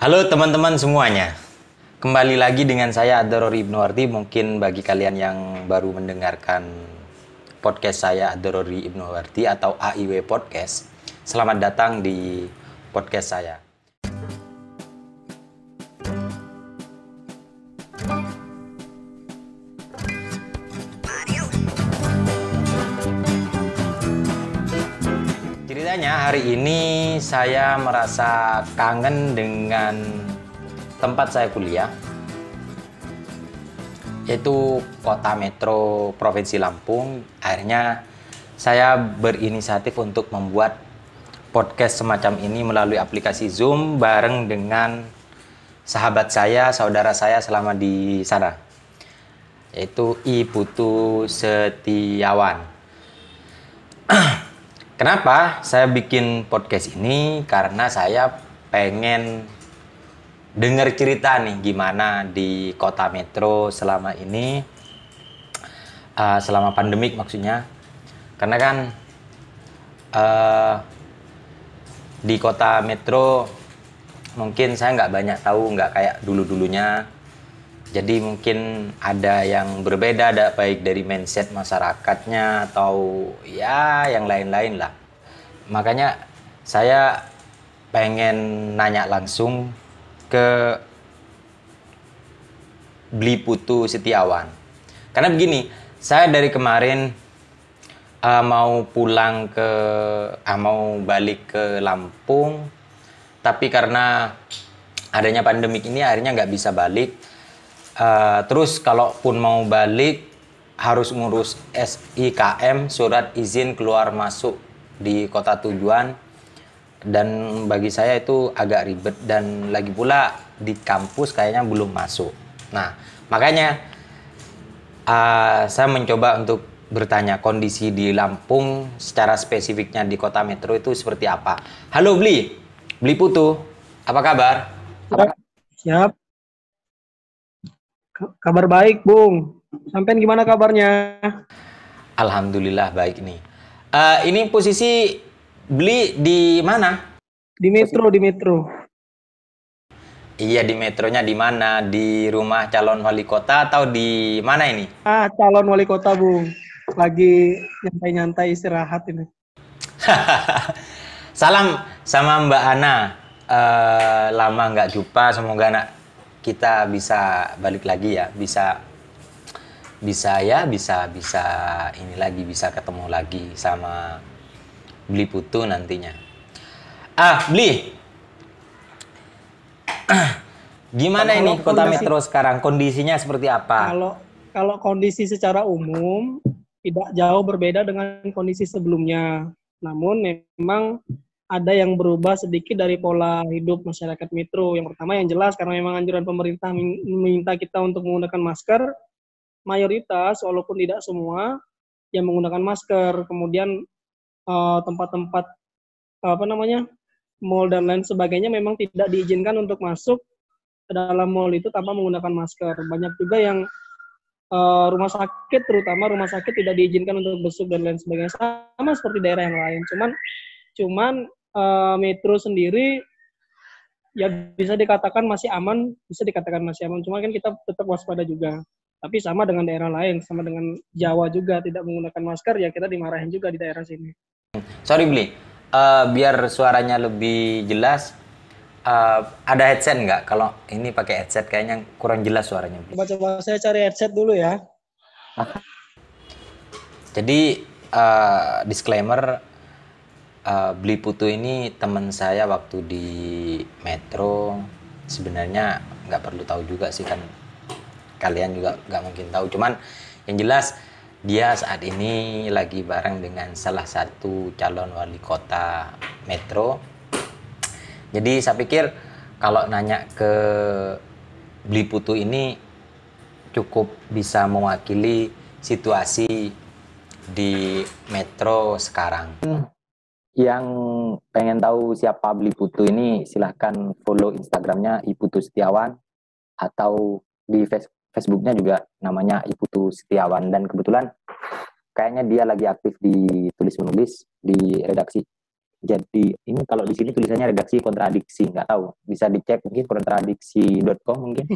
Halo teman-teman semuanya, kembali lagi dengan saya Ad-Dorori Ibnuwardi. Mungkin bagi kalian yang baru mendengarkan podcast saya Ad-Dorori Ibnuwardi atau AIW Podcast, selamat datang di podcast saya. Ceritanya hari ini saya merasa kangen dengan tempat saya kuliah, yaitu Kota Metro Provinsi Lampung. Akhirnya saya berinisiatif untuk membuat podcast semacam ini melalui aplikasi Zoom bareng dengan sahabat saya, saudara saya selama di sana, yaitu I Putu Setiawan. Kenapa saya bikin podcast ini? Karena saya pengen dengar cerita nih gimana di Kota Metro selama ini, selama pandemik maksudnya. Karena kan di Kota Metro mungkin saya nggak banyak tahu, nggak kayak dulu-dulunya. Jadi mungkin ada yang berbeda, ada baik dari mindset masyarakatnya atau ya yang lain-lain lah. Makanya saya pengen nanya langsung ke Bli Putu Setiawan. Karena begini, saya dari kemarin mau balik ke Lampung, tapi karena adanya pandemik ini akhirnya nggak bisa balik. Terus kalaupun mau balik harus ngurus SIKM, surat izin keluar masuk di kota tujuan, dan bagi saya itu agak ribet dan lagi pula di kampus kayaknya belum masuk. Nah, makanya saya mencoba untuk bertanya kondisi di Lampung secara spesifiknya di Kota Metro itu seperti apa. Halo Bli Putu, apa kabar? Siap. Kabar baik, Bung. Sampean gimana kabarnya? Alhamdulillah baik nih. Ini posisi Bli di mana? Di Metro. Iya, di metronya di mana? Di rumah calon wali kota atau di mana ini? Calon wali kota, Bung. Lagi nyantai-nyantai istirahat ini. Salam sama Mbak Ana. Lama nggak jumpa, semoga kita bisa balik lagi ya, bisa ini lagi, bisa ketemu lagi sama Bli Putu nantinya. Bli, gimana ini Kota Metro sekarang? Kondisinya seperti apa? Kalau kondisi secara umum tidak jauh berbeda dengan kondisi sebelumnya. Namun memang ada yang berubah sedikit dari pola hidup masyarakat Metro. Yang pertama yang jelas karena memang anjuran pemerintah meminta kita untuk menggunakan masker, mayoritas walaupun tidak semua yang menggunakan masker. Kemudian tempat-tempat mall dan lain sebagainya memang tidak diizinkan untuk masuk ke dalam mall itu tanpa menggunakan masker. Banyak juga yang rumah sakit, terutama rumah sakit tidak diizinkan untuk besuk dan lain sebagainya, sama seperti daerah yang lain. Cuman Metro sendiri ya bisa dikatakan masih aman. Cuma kan kita tetap waspada juga. Tapi sama dengan daerah lain, sama dengan Jawa juga tidak menggunakan masker, ya kita dimarahin juga di daerah sini. Sorry Bli, biar suaranya lebih jelas, ada headset nggak? Kalau ini pakai headset kayaknya kurang jelas suaranya. Coba saya cari headset dulu ya. Jadi disclaimer, Bli Putu ini teman saya waktu di Metro. Sebenarnya nggak perlu tahu juga sih, kan kalian juga nggak mungkin tahu. Cuman yang jelas dia saat ini lagi bareng dengan salah satu calon wali kota Metro. Jadi saya pikir kalau nanya ke Bli Putu ini cukup bisa mewakili situasi di Metro sekarang. Yang pengen tahu siapa Bli Putu ini, silahkan follow Instagramnya I Putu Setiawan, atau di Facebooknya juga namanya I Putu Setiawan. Dan kebetulan kayaknya dia lagi aktif di tulis-menulis di redaksi Jadi ini kalau di sini tulisannya redaksi kontradiksi, nggak tahu. Bisa dicek mungkin kontradiksi.com mungkin.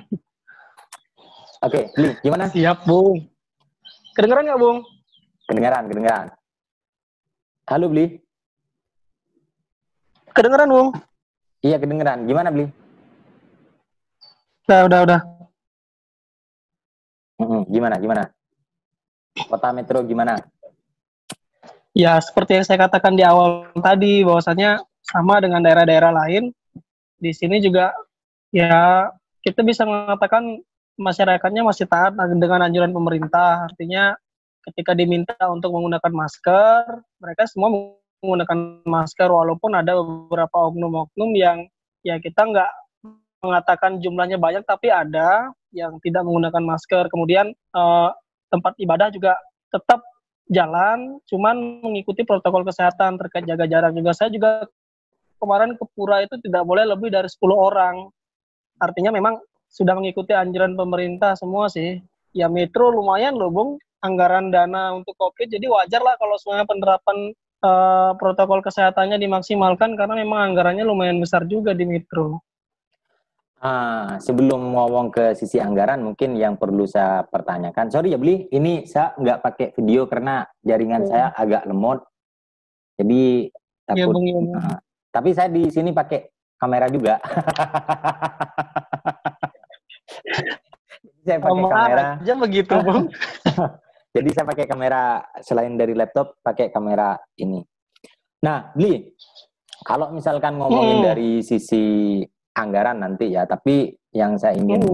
Oke, Bli, gimana? Siap, Bung. Kedengeran nggak, Bung? Kedengaran. Halo, Bli. Kedengeran, Bung? Iya, kedengaran. Gimana, Bli? Udah. Gimana? Kota Metro gimana? Ya, seperti yang saya katakan di awal tadi, bahwasanya sama dengan daerah-daerah lain, di sini juga ya kita bisa mengatakan masyarakatnya masih taat dengan anjuran pemerintah. Artinya ketika diminta untuk menggunakan masker, mereka semua menggunakan masker walaupun ada beberapa oknum-oknum yang ya kita nggak mengatakan jumlahnya banyak, tapi ada yang tidak menggunakan masker. Kemudian tempat ibadah juga tetap jalan, cuman mengikuti protokol kesehatan terkait jaga jarak juga. Saya juga kemarin ke Pura itu tidak boleh lebih dari 10 orang. Artinya memang sudah mengikuti anjuran pemerintah semua sih. Ya Metro lumayan loh, Bung, anggaran dana untuk COVID, jadi wajar lah kalau semuanya penerapan protokol kesehatannya dimaksimalkan karena memang anggarannya lumayan besar juga di Metro. Sebelum ngomong ke sisi anggaran, mungkin yang perlu saya pertanyakan. Sorry ya, Bli, ini saya nggak pakai video karena jaringan saya agak lemot. Jadi Ya, takut. Bung, ya, Bung. Tapi saya di sini pakai kamera juga. Saya pakai kamera. Aja begitu, Bung. Jadi saya pakai kamera selain dari laptop, pakai kamera ini. Nah, Bli, kalau misalkan ngomongin dari sisi anggaran nanti ya, tapi yang saya ingin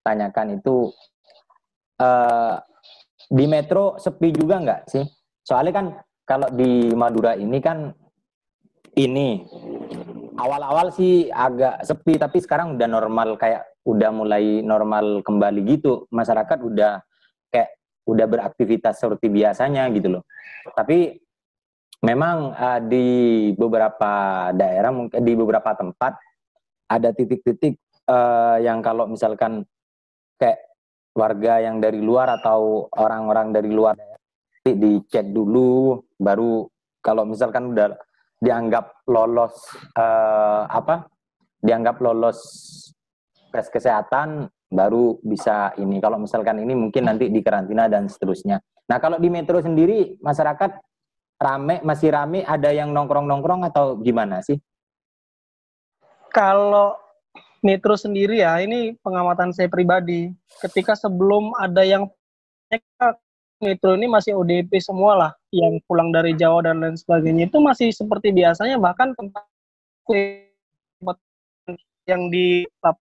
tanyakan itu di Metro sepi juga nggak sih? Soalnya kan kalau di Madura ini kan ini awal-awal sih agak sepi, tapi sekarang udah normal, kayak udah mulai normal kembali gitu. Masyarakat udah kayak udah beraktivitas seperti biasanya gitu loh. Tapi memang di beberapa daerah, mungkin di beberapa tempat ada titik-titik yang kalau misalkan kayak warga yang dari luar atau orang-orang dari luar dicek dulu, baru kalau misalkan udah dianggap lolos dianggap lolos tes kesehatan, baru bisa ini. Kalau misalkan ini mungkin nanti dikarantina dan seterusnya. Nah, kalau di Metro sendiri masyarakat masih rame, ada yang nongkrong-nongkrong atau gimana sih? Kalau Metro sendiri ya, ini pengamatan saya pribadi. Ketika sebelum ada yang Metro ini masih ODP semua lah, yang pulang dari Jawa dan lain sebagainya, itu masih seperti biasanya, bahkan tempat yang di lapas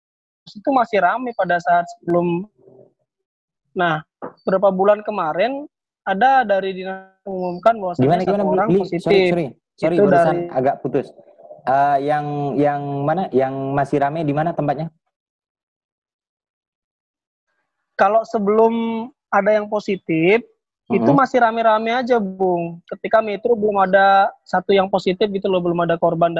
itu masih ramai pada saat sebelum. Nah, beberapa bulan kemarin ada dari dinas mengumumkan bahwasanya satu orang positif. Sorry, itu barusan dari agak putus. Yang mana? Yang masih ramai di mana tempatnya? Kalau sebelum ada yang positif, itu masih rame-rame aja, Bung. Ketika Metro belum ada satu yang positif gitu loh, belum ada korban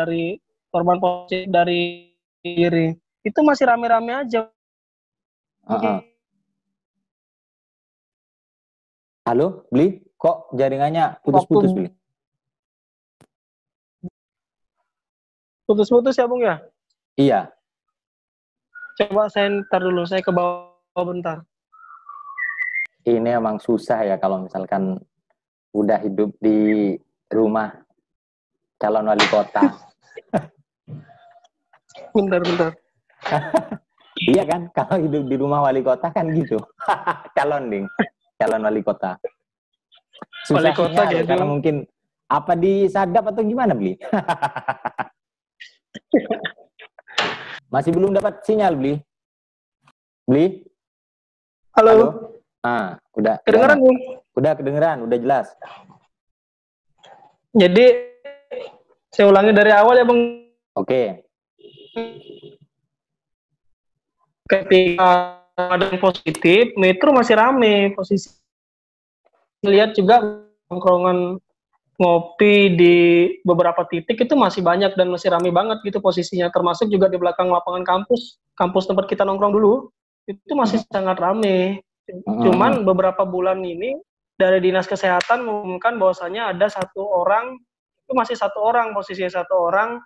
positif dari diri. Itu masih rame-rame aja. Halo, Bli? Kok jaringannya putus-putus, Bli? Putus-putus ya, Bung ya? Iya. Coba saya ntar dulu, saya ke bawah bentar. Ini emang susah ya kalau misalkan udah hidup di rumah calon wali kota. Bentar. Iya kan, kalau hidup di rumah wali kota kan gitu. calon wali kota. Susahnya wali kota gitu. Karena mungkin apa disadap atau gimana, Bli? Masih belum dapat sinyal, Bli? Bli? Halo? Udah. Kedengeran, Bung? Udah kedengeran, udah jelas. Jadi, saya ulangi dari awal ya, Bung. Oke. Ketika ada yang positif, Metro masih rame. Posisi lihat juga nongkrongan ngopi di beberapa titik itu masih banyak dan masih rame banget gitu posisinya. Termasuk juga di belakang lapangan kampus tempat kita nongkrong dulu, itu masih sangat rame. Cuman beberapa bulan ini dari Dinas Kesehatan mengumumkan bahwasanya ada satu orang itu masih satu orang, posisinya satu orang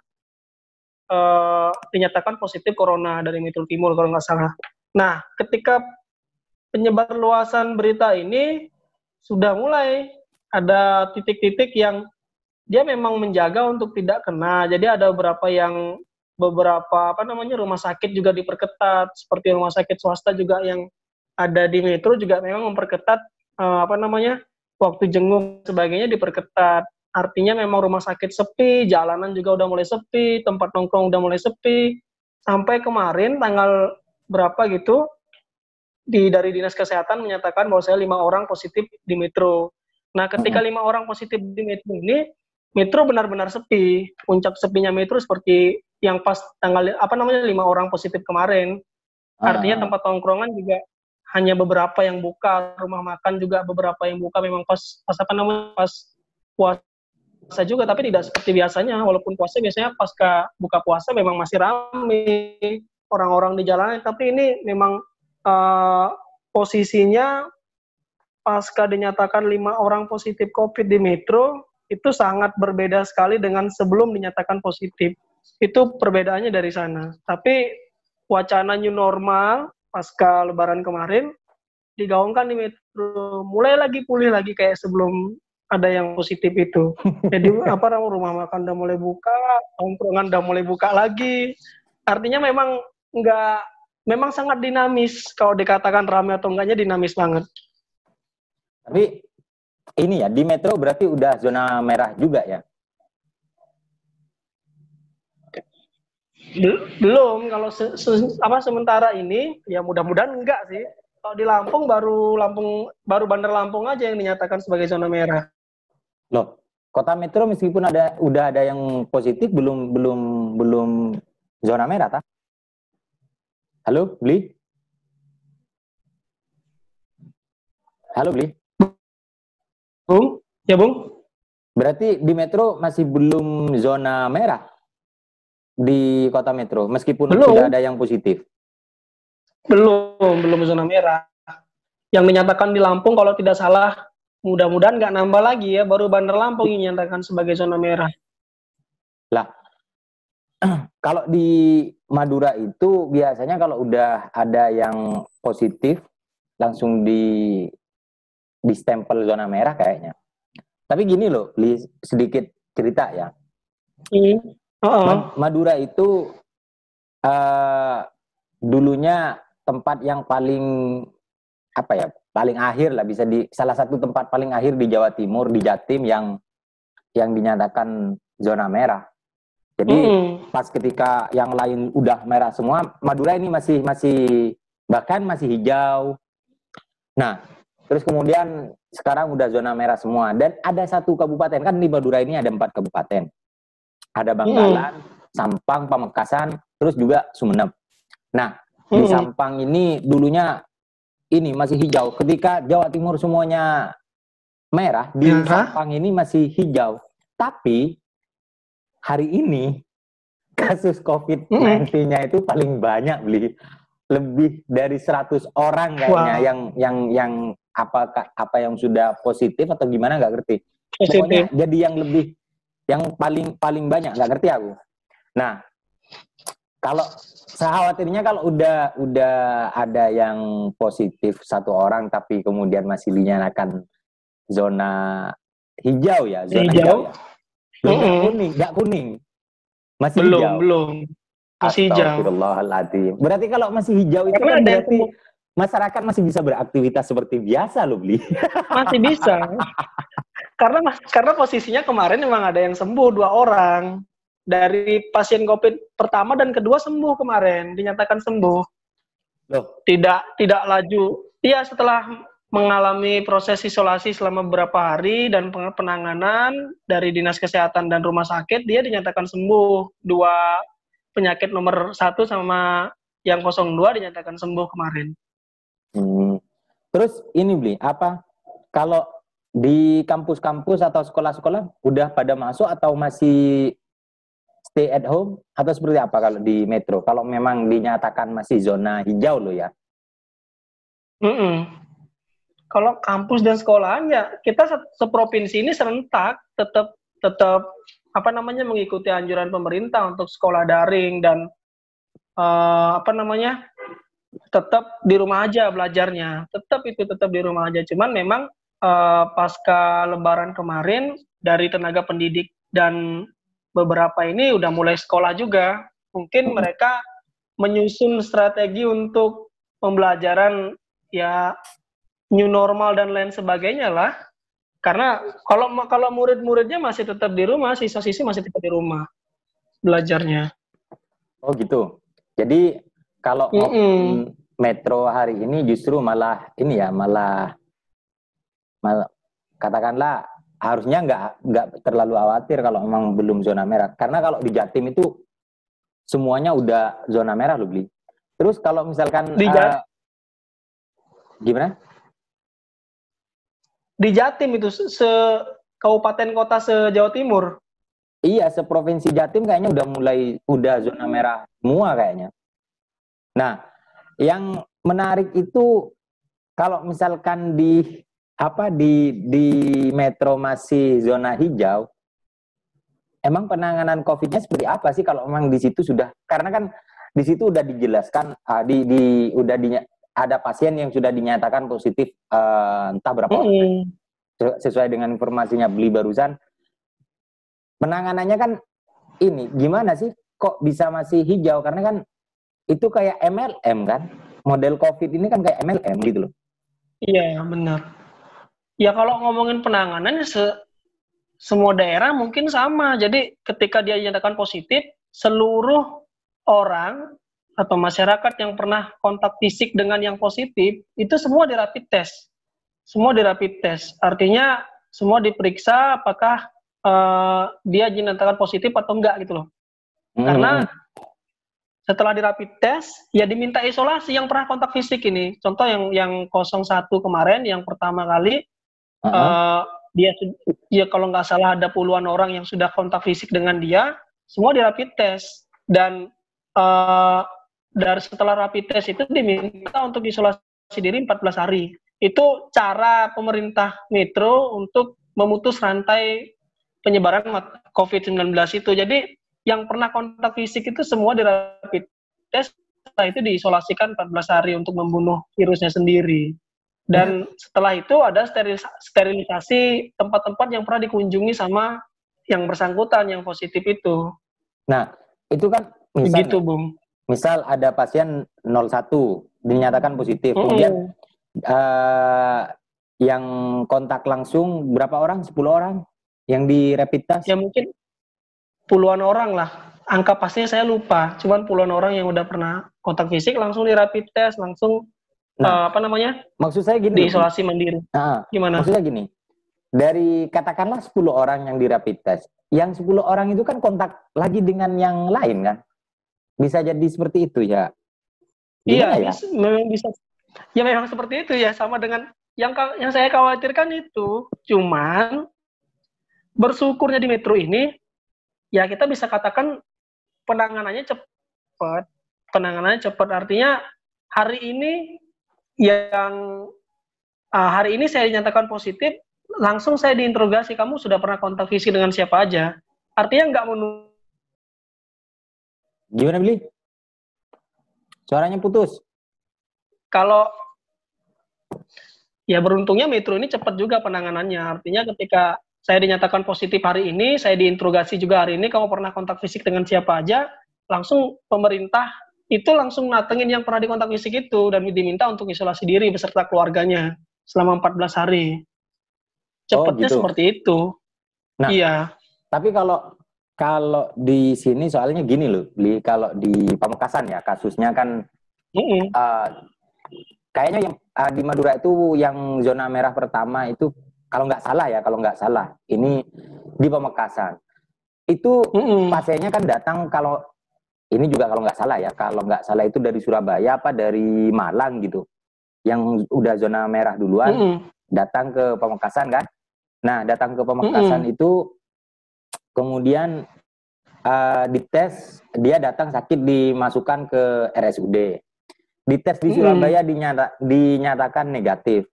dinyatakan positif corona dari Metro Timur kalau nggak salah. Nah, ketika penyebar luasan berita ini sudah mulai ada titik-titik yang dia memang menjaga untuk tidak kena. Jadi ada beberapa rumah sakit juga diperketat, seperti rumah sakit swasta juga yang ada di Metro juga memang memperketat waktu jenguk sebagainya diperketat. Artinya memang rumah sakit sepi, jalanan juga udah mulai sepi, tempat nongkrong udah mulai sepi. Sampai kemarin tanggal berapa gitu dari Dinas Kesehatan menyatakan bahwa saya 5 orang positif di Metro. Nah, ketika 5 orang positif di Metro ini, Metro benar-benar sepi. Puncak sepinya Metro seperti yang pas tanggal 5 orang positif kemarin. Artinya tempat tongkrongan juga hanya beberapa yang buka, rumah makan juga beberapa yang buka. Memang pas puasa juga, tapi tidak seperti biasanya. Walaupun puasa biasanya pasca buka puasa memang masih ramai orang-orang di jalanan. Tapi ini memang posisinya pasca dinyatakan 5 orang positif COVID di Metro itu sangat berbeda sekali dengan sebelum dinyatakan positif. Itu perbedaannya dari sana. Tapi wacana new normal pasca Lebaran kemarin digaungkan di Metro, mulai lagi pulih lagi kayak sebelum ada yang positif itu. Jadi rumah makan udah mulai buka, tongkrongan udah mulai buka lagi. Artinya memang sangat dinamis. Kalau dikatakan ramai atau enggaknya dinamis banget. Tapi ini ya, di Metro berarti udah zona merah juga ya? Belum, kalau sementara ini ya mudah-mudahan enggak sih. Kalau di Lampung baru Bandar Lampung aja yang dinyatakan sebagai zona merah. Loh, Kota Metro meskipun udah ada yang positif belum zona merah, tak? Halo, Bli? Halo, Bli? Bung? Ya, Bung? Berarti di Metro masih belum zona merah di Kota Metro, meskipun sudah ada yang positif? Belum zona merah. Yang dinyatakan di Lampung kalau tidak salah, mudah-mudahan nggak nambah lagi ya, baru Bandar Lampung yang dinyatakan sebagai zona merah. Lah, kalau di Madura itu biasanya kalau udah ada yang positif, langsung di stempel zona merah kayaknya. Tapi gini loh, sedikit cerita ya. Madura itu dulunya tempat yang paling akhir lah, bisa salah satu tempat paling akhir di Jawa Timur, di Jatim yang dinyatakan zona merah. Jadi pas ketika yang lain udah merah semua, Madura ini bahkan masih hijau. Nah, terus kemudian sekarang udah zona merah semua. Dan ada satu kabupaten, kan di Madura ini ada 4 kabupaten. Ada Bangkalan, Sampang, Pamekasan, terus juga Sumeneb. Nah, di Sampang ini dulunya ini masih hijau. Ketika Jawa Timur semuanya merah, di Sampang ini masih hijau. Tapi hari ini kasus COVID-19-nya itu paling banyak, lebih dari 100 orang kayaknya yang apa yang sudah positif atau gimana nggak ngerti. Pokoknya jadi yang paling banyak, nggak ngerti aku. Nah, kalau saya khawatirnya kalau udah ada yang positif 1 orang tapi kemudian masih dinyatakan zona hijau ya, hijau ya. Nggak kuning. Masih hijau. Belum. Masih hijau. Astagfirullahaladzim. Berarti kalau masih hijau itu kan berarti masyarakat masih bisa beraktivitas seperti biasa loh, Bli. Masih bisa. Karena posisinya kemarin memang ada yang sembuh 2 orang. Dari pasien COVID pertama dan kedua sembuh kemarin, dinyatakan sembuh. Loh. Tidak laju. Iya, setelah mengalami proses isolasi selama beberapa hari dan penanganan dari Dinas Kesehatan dan rumah sakit, dia dinyatakan sembuh. 2 penyakit nomor 1 sama yang 02 dinyatakan sembuh kemarin. Terus ini, Bli, kalau di kampus-kampus atau sekolah-sekolah udah pada masuk atau masih stay at home atau seperti apa kalau di Metro? Kalau memang dinyatakan masih zona hijau loh ya. Kalau kampus dan sekolahan ya kita seprovinsi ini serentak tetap tetap mengikuti anjuran pemerintah untuk sekolah daring dan tetap di rumah aja belajarnya. Tetap di rumah aja. Cuman memang pasca Lebaran kemarin dari tenaga pendidik dan beberapa ini udah mulai sekolah juga. Mungkin mereka menyusun strategi untuk pembelajaran ya new normal dan lain sebagainya lah. Karena kalau murid-muridnya masih tetap di rumah, siswa-siswi masih tetap di rumah belajarnya. Oh gitu. Jadi kalau ngomongin Metro hari ini justru malah ini ya, malah katakanlah harusnya nggak terlalu khawatir kalau memang belum zona merah. Karena kalau di Jatim itu semuanya udah zona merah loh, Bli. Terus kalau misalkan gimana? Di Jatim itu kabupaten kota se-Jawa Timur. Iya, seprovinsi Jatim kayaknya udah zona merah semua kayaknya. Nah, yang menarik itu kalau misalkan di Metro masih zona hijau, emang penanganan COVID-nya seperti apa sih kalau memang di situ sudah, karena kan di situ udah dijelaskan ada pasien yang sudah dinyatakan positif entah berapa orang, sesuai dengan informasinya Beli barusan. Penanganannya kan ini gimana sih kok bisa masih hijau, karena kan itu kayak MLM kan, model COVID ini kan kayak MLM gitu loh. Iya benar. Ya kalau ngomongin penanganan semua daerah mungkin sama. Jadi ketika dia dinyatakan positif, seluruh orang atau masyarakat yang pernah kontak fisik dengan yang positif itu semua di rapid test. Semua di rapid test. Artinya semua diperiksa apakah dia dinyatakan positif atau enggak gitu loh. Karena setelah di rapid test ya diminta isolasi yang pernah kontak fisik ini. Contoh yang 01 kemarin yang pertama kali dia kalau nggak salah ada puluhan orang yang sudah kontak fisik dengan dia, semua di rapid test. Dan dari setelah rapid test itu diminta untuk isolasi diri 14 hari. Itu cara pemerintah Metro untuk memutus rantai penyebaran COVID-19 itu. Jadi yang pernah kontak fisik itu semua di rapid test, setelah itu diisolasikan 14 hari untuk membunuh virusnya sendiri. Dan setelah itu ada sterilisasi tempat-tempat yang pernah dikunjungi sama yang bersangkutan yang positif itu. Nah, itu kan begitu, Bung. Misal ada pasien 01 dinyatakan positif, kemudian yang kontak langsung berapa orang? 10 orang yang di rapid test? Ya mungkin puluhan orang lah. Angka pastinya saya lupa. Cuman puluhan orang yang udah pernah kontak fisik langsung di rapid test, langsung maksud saya gini, diisolasi mandiri. Gimana? Maksudnya gini, dari katakanlah 10 orang yang di rapid test, yang 10 orang itu kan kontak lagi dengan yang lain kan? Bisa jadi seperti itu ya? Gimana iya, memang bisa. Ya memang seperti itu ya, sama dengan yang saya khawatirkan itu. Cuman bersyukurnya di Metro ini, ya kita bisa katakan penanganannya cepat. Artinya hari ini saya dinyatakan positif, langsung saya diinterogasi, kamu sudah pernah kontak fisik dengan siapa aja? Artinya nggak menunggu. Gimana, Bli? Suaranya putus. Kalau ya beruntungnya Metro ini cepat juga penanganannya. Artinya ketika saya dinyatakan positif hari ini, saya diinterogasi juga hari ini, kamu pernah kontak fisik dengan siapa aja, langsung pemerintah itu langsung natengin yang pernah dikontak fisik itu dan diminta untuk isolasi diri beserta keluarganya selama 14 hari. Cepatnya seperti itu. Nah, iya. Tapi kalau di sini soalnya gini loh, kalau di Pamekasan ya kasusnya kan kayaknya yang di Madura itu yang zona merah pertama itu kalau nggak salah ini di Pamekasan itu pasiennya kan datang, kalau ini juga kalau nggak salah itu dari Surabaya apa dari Malang gitu, yang udah zona merah duluan datang ke Pamekasan kan. Nah, datang ke Pamekasan itu kemudian dites, dia datang sakit dimasukkan ke RSUD. Dites di Surabaya dinyatakan negatif.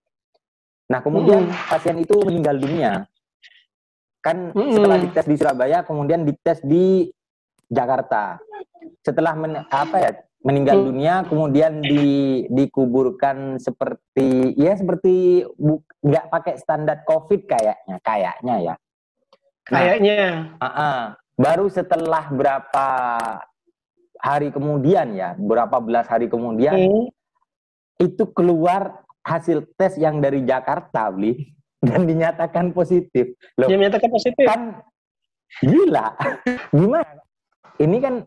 Nah, kemudian pasien itu meninggal dunia Kan setelah dites di Surabaya, kemudian dites di Jakarta. Setelah meninggal dunia, kemudian dikuburkan seperti nggak pakai standar COVID kayaknya ya. Kayaknya. Baru setelah berapa hari kemudian ya, berapa belas hari kemudian itu keluar hasil tes yang dari Jakarta, Bli, dan dinyatakan positif. Loh, dinyatakan positif. Kan gila. Gimana? Ini kan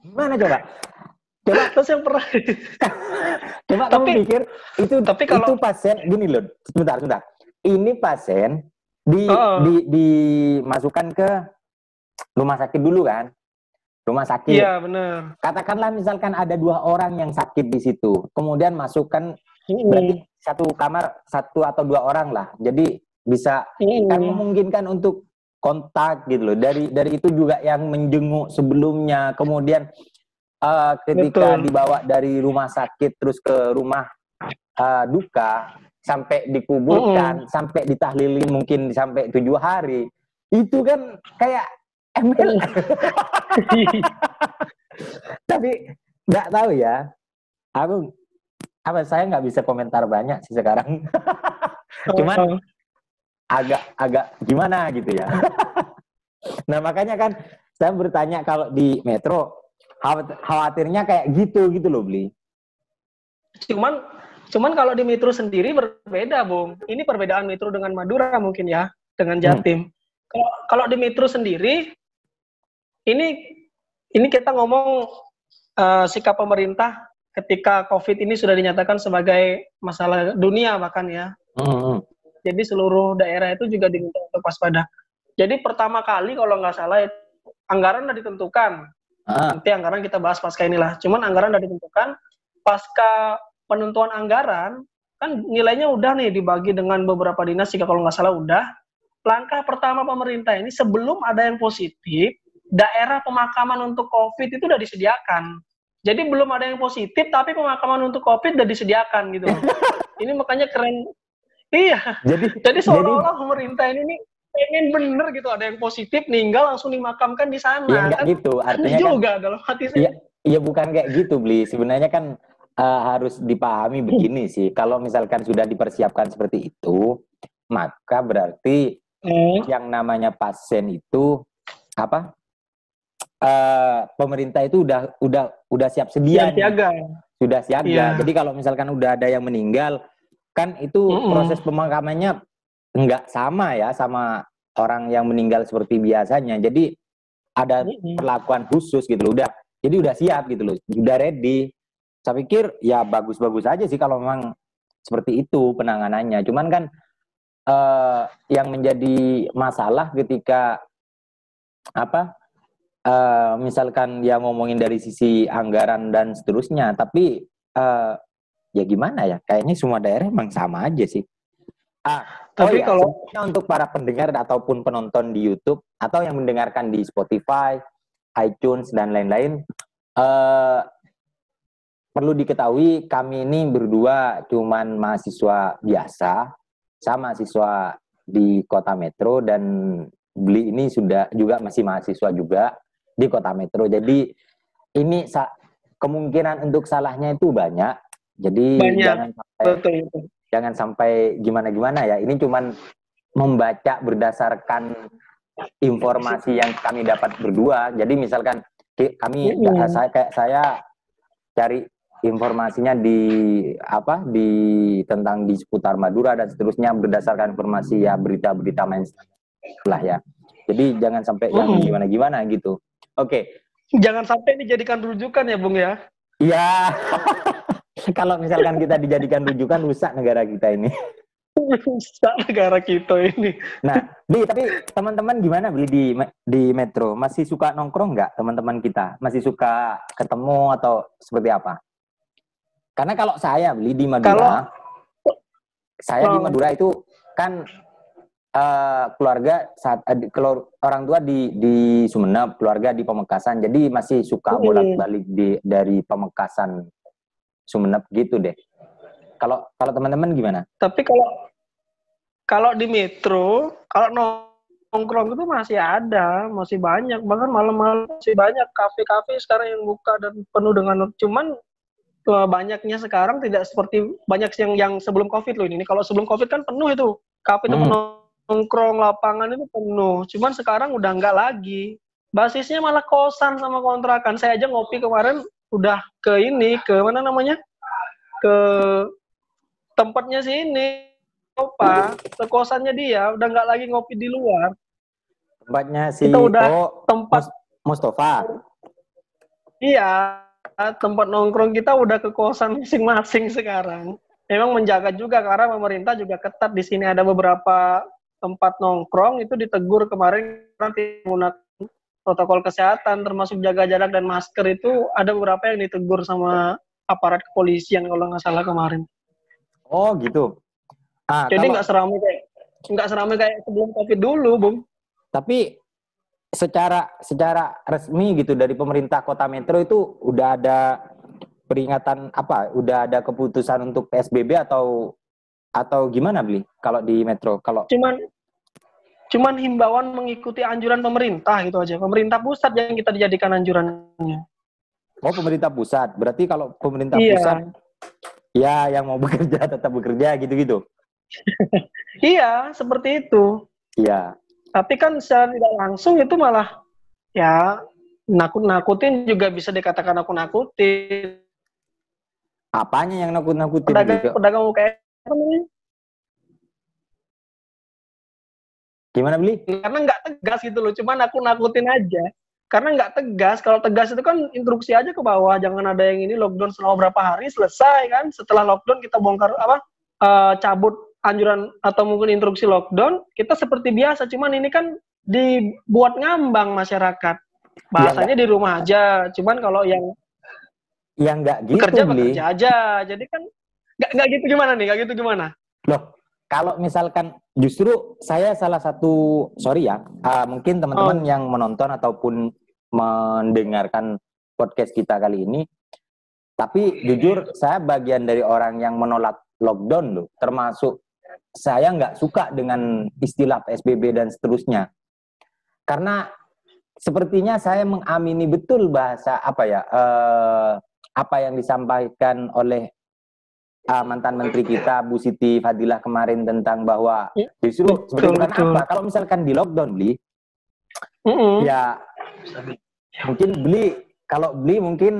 gimana coba? Terus yang pernah coba kamu pikir itu pasien gini loh. Sebentar. Ini pasien dimasukkan ke rumah sakit dulu kan? Rumah sakit. Iya, benar. Katakanlah misalkan ada 2 orang yang sakit di situ. Kemudian masukkan berarti satu kamar 1 atau 2 orang lah. Jadi bisa kan memungkinkan untuk kontak gitu loh. Dari itu juga yang menjenguk sebelumnya. Kemudian ketika dibawa dari rumah sakit terus ke rumah duka sampai dikuburkan, sampai ditahlilin mungkin sampai 7 hari. Itu kan kayak ML. Tapi nggak tahu ya. Saya nggak bisa komentar banyak sih sekarang. Cuman agak gimana gitu ya. Nah makanya kan saya bertanya kalau di Metro khawatirnya kayak gitu loh, Bli. Cuman kalau di Metro sendiri berbeda, Bung. Ini perbedaan Metro dengan Madura mungkin ya, dengan Jatim. Kalau di Metro sendiri ini kita ngomong sikap pemerintah ketika COVID ini sudah dinyatakan sebagai masalah dunia bahkan ya. Jadi seluruh daerah itu juga diminta untuk waspada. Jadi pertama kali kalau nggak salah anggaran sudah ditentukan. Nanti anggaran kita bahas pasca inilah. Cuman anggaran sudah ditentukan. Pasca penentuan anggaran, kan nilainya udah nih dibagi dengan beberapa dinas jika kalau nggak salah udah. Langkah pertama pemerintah ini sebelum ada yang positif, daerah pemakaman untuk COVID itu udah disediakan. Jadi belum ada yang positif, tapi pemakaman untuk COVID udah disediakan gitu loh. Ini makanya keren. Iya. Jadi seolah-olah pemerintah ini pengen bener gitu, ada yang positif meninggal langsung dimakamkan di sana. Ya nggak kan, gitu, artinya juga kan, dalam hati saya. Iya bukan kayak gitu, Bli. Sebenarnya kan harus dipahami begini sih. Kalau misalkan sudah dipersiapkan seperti itu, maka berarti yang namanya pasien itu pemerintah itu udah siap sedia. Sudah siaga. Yeah. Jadi kalau misalkan udah ada yang meninggal, kan itu proses pemakamannya nggak sama ya sama orang yang meninggal seperti biasanya. Jadi ada perlakuan khusus gitu loh. Jadi udah siap gitu loh. Udah ready. Saya pikir ya bagus-bagus aja sih kalau memang seperti itu penanganannya. Cuman kan yang menjadi masalah ketika misalkan dia ngomongin dari sisi anggaran dan seterusnya, tapi ya gimana ya, kayaknya semua daerah emang sama aja sih. Tapi kalau untuk para pendengar ataupun penonton di YouTube atau yang mendengarkan di Spotify, iTunes dan lain-lain, perlu diketahui kami ini berdua cuman mahasiswa biasa, sama mahasiswa di Kota Metro, dan Bli ini sudah juga masih mahasiswa juga di Kota Metro. Jadi ini kemungkinan untuk salahnya itu banyak. Jadi jangan sampai gimana-gimana ya. Ini cuman membaca berdasarkan informasi yang kami dapat berdua. Jadi misalkan saya cari informasinya di tentang di seputar Madura dan seterusnya berdasarkan informasi ya berita-berita mainstream lah ya. Jadi jangan sampai yang gimana-gimana gitu. Oke. Jangan sampai dijadikan rujukan ya, Bung ya. Iya. Kalau misalkan kita dijadikan rujukan, rusak negara kita ini. Rusak negara kita ini. Nah, tapi teman-teman gimana beli di Metro? Masih suka nongkrong nggak teman-teman kita? Masih suka ketemu atau seperti apa? Karena kalau saya beli di Madura, di Madura itu kan keluarga orang tua di Sumeneb, keluarga di Pamekasan, jadi masih suka bolak-balik dari Pamekasan Sumeneb gitu deh. Kalau teman-teman gimana? Tapi Kalau di metro, kalau nongkrong itu masih ada, masih banyak. Bahkan malam-malam masih banyak kafe-kafe sekarang yang buka dan penuh dengan, cuman banyaknya sekarang tidak seperti banyak yang sebelum COVID loh ini. Kalau sebelum COVID kan penuh itu. Kafe tempat Hmm. nongkrong, lapangan itu penuh. Cuman sekarang udah enggak lagi. Basisnya malah kosan sama kontrakan. Saya aja ngopi kemarin udah ke ini, ke mana namanya? Ke tempatnya sini. Apa? Ke kosannya dia, udah enggak lagi ngopi di luar. Tempatnya si Kita udah tempat, Mustafa. iya, tempat nongkrong kita udah ke kosan masing-masing sekarang. Memang menjaga juga karena pemerintah juga ketat. Di sini ada beberapa tempat nongkrong itu ditegur kemarin nanti menggunakan protokol kesehatan termasuk jaga jarak dan masker, itu ada beberapa yang ditegur sama aparat kepolisian kalau nggak salah kemarin. Oh gitu. Jadi Kalau nggak seramai kayak sebelum COVID dulu, Bung. tapi secara resmi gitu dari pemerintah Kota Metro itu udah ada peringatan apa? Udah ada keputusan untuk PSBB atau gimana, Bli? Kalau di Metro, kalau Cuman himbauan mengikuti anjuran pemerintah gitu aja. Pemerintah pusat yang kita dijadikan anjurannya. oh pemerintah pusat, berarti kalau pemerintah pusat Iya, ya yang mau bekerja tetap bekerja gitu-gitu. iya seperti itu. Iya. Tapi kan secara tidak langsung itu malah ya nakut-nakutin, juga bisa dikatakan nakut-nakutin. Apanya yang nakut-nakutin, Bli? Pedagang-pedagang UKM apa namanya? Gimana, Bli? Karena nggak tegas gitu loh, cuma nakut-nakutin aja. Karena nggak tegas, kalau tegas itu kan instruksi aja ke bawah, jangan ada yang ini lockdown selama berapa hari, selesai kan. Setelah lockdown kita bongkar cabut anjuran atau mungkin instruksi lockdown, kita seperti biasa. Cuman ini kan dibuat ngambang masyarakat. Ya enggak, Bahasanya di rumah aja. Cuman kalau yang ya enggak gitu, bekerja Bli. bekerja aja. Jadi kan nggak gitu gimana nih? Nggak gitu gimana? Loh, kalau misalkan justru saya salah satu, sorry ya, mungkin teman-teman Oh, yang menonton ataupun mendengarkan podcast kita kali ini, tapi jujur saya bagian dari orang yang menolak lockdown loh, termasuk saya nggak suka dengan istilah PSBB dan seterusnya. Karena sepertinya saya mengamini betul bahasa apa yang disampaikan oleh mantan menteri kita Bu Siti Fadilah kemarin tentang bahwa iya, justru betul sebagai bukan betul. apa kalau misalkan di lockdown Bli Mm-mm. ya mungkin beli mungkin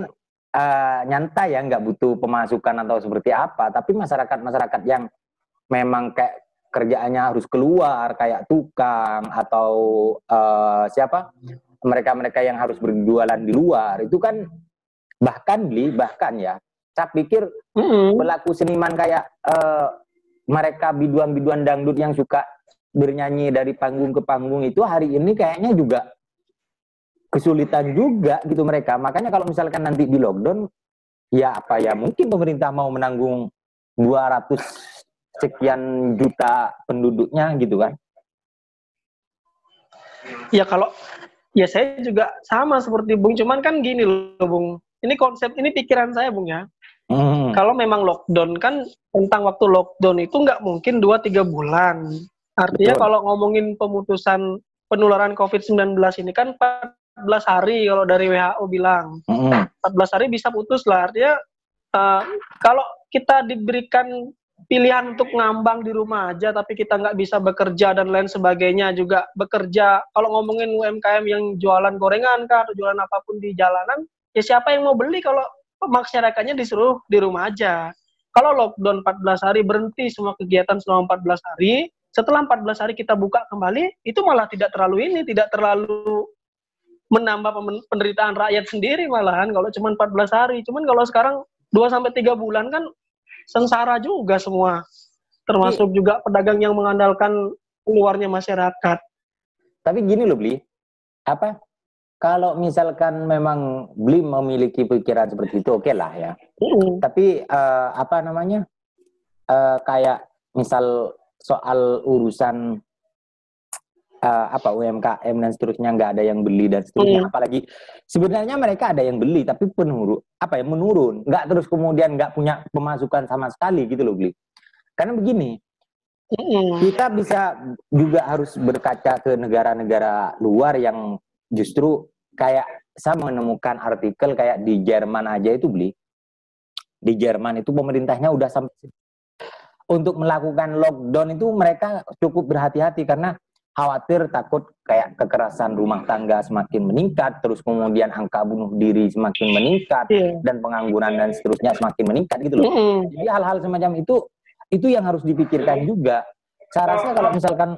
nyantai ya nggak butuh pemasukan atau seperti apa, tapi masyarakat yang memang kayak kerjaannya harus keluar kayak tukang atau siapa mereka-mereka yang harus berjualan di luar itu kan bahkan ya saya pikir Mm-mm. pelaku seniman kayak mereka biduan-biduan dangdut yang suka bernyanyi dari panggung ke panggung itu hari ini kayaknya juga kesulitan juga gitu mereka. Makanya kalau misalkan nanti di lockdown, ya apa ya mungkin pemerintah mau menanggung 200 sekian juta penduduknya gitu kan. Ya kalau ya saya juga sama seperti Bung, cuman kan gini loh Bung. Ini konsep, ini pikiran saya Bung ya. Hmm, Kalau memang lockdown kan, tentang waktu lockdown itu nggak mungkin 2-3 bulan. Artinya betul. kalau ngomongin pemutusan penularan COVID-19 ini kan 14 hari kalau dari WHO bilang. Hmm, 14 hari bisa putus lah. Artinya uh, kalau kita diberikan pilihan untuk ngambang di rumah aja tapi kita nggak bisa bekerja dan lain sebagainya, juga bekerja, kalau ngomongin UMKM yang jualan gorengan kah atau jualan apapun di jalanan, ya siapa yang mau beli kalau masyarakatnya disuruh di rumah aja. Kalau lockdown 14 hari, berhenti semua kegiatan selama 14 hari, setelah 14 hari kita buka kembali, itu malah tidak terlalu menambah penderitaan rakyat sendiri malahan kalau cuma 14 hari. Cuman kalau sekarang 2-3 bulan kan sengsara juga semua. tapi Termasuk juga pedagang yang mengandalkan keluarnya masyarakat. tapi gini loh Bli, apa kalau misalkan memang Bli memiliki pikiran seperti itu oke lah ya. Tapi apa namanya kayak misal soal urusan apa UMKM dan seterusnya nggak ada yang beli dan seterusnya, apalagi sebenarnya mereka ada yang beli tapi menurun nggak terus kemudian nggak punya pemasukan sama sekali gitu loh Bli. Karena begini, Kita bisa juga harus berkaca ke negara-negara luar yang justru kayak saya menemukan artikel kayak di Jerman aja itu beli. Di Jerman itu pemerintahnya udah sampai untuk melakukan lockdown itu mereka cukup berhati-hati karena khawatir takut kayak kekerasan rumah tangga semakin meningkat, terus kemudian angka bunuh diri semakin meningkat, dan pengangguran dan seterusnya semakin meningkat gitu loh. Jadi hal-hal semacam itu yang harus dipikirkan juga. Saya rasa kalau misalkan